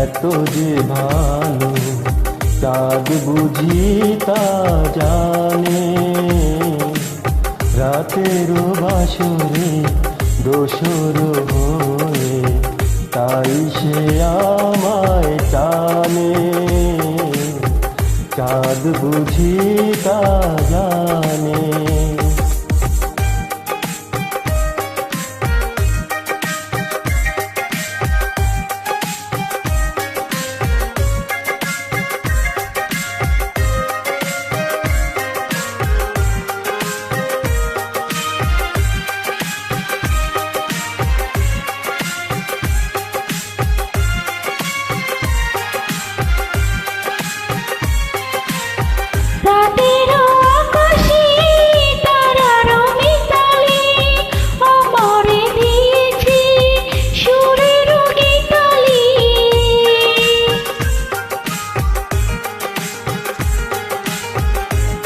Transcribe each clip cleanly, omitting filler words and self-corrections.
এত যে ভালো চাঁদ বুঝি তা জানে। রাতের বাসরে দোসর হয়ে তাই সে আমায় টানে। চাঁদ বুঝি তা জানে।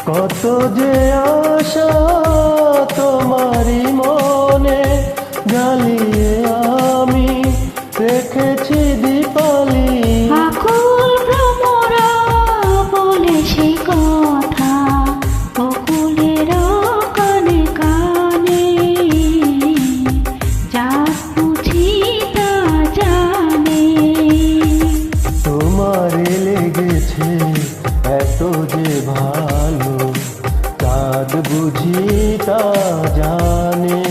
কত যে আশা তোমারই মনে জ্বালিয়ে আমি রেখেছি দীপালি। আকুল ভ্রমরা বলে সে কথা অকুলের কানে কানে। যা বুঝি তা জানে। তোমার লেগেছে এত যে ভালো চাঁদ বুঝি তা জানে।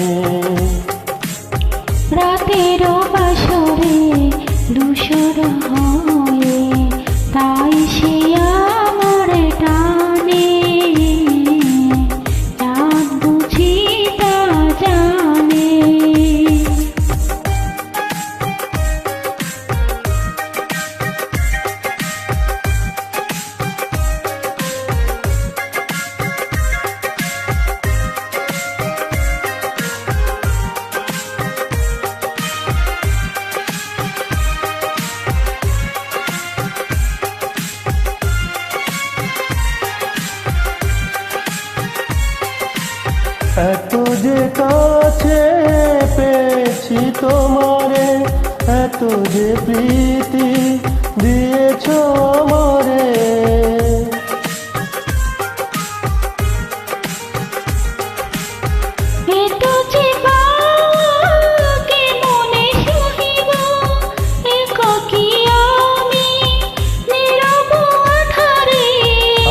রাতের বাসরে দূষর হয়ে তাই সে আমার টানে। চাঁদ বুঝি তা জানে। এত যে কাছে পেয়েছি তোমারে, এত যে প্রীতি দিয়েছ আমারে।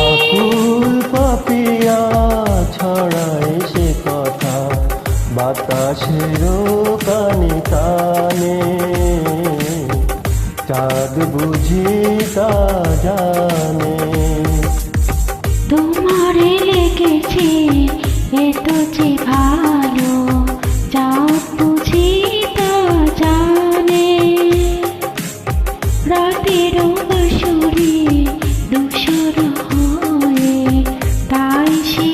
আকুল পাপিয়া ছড়ায় সে কথা বাতাসেরও কানে কানে। চাঁদ বুঝি তা জানে। তোমার লেগেছে এত যে ভালো চাঁদ বুঝি তা জানে। রাতের বাসরে দূষর হয়ে তাই সে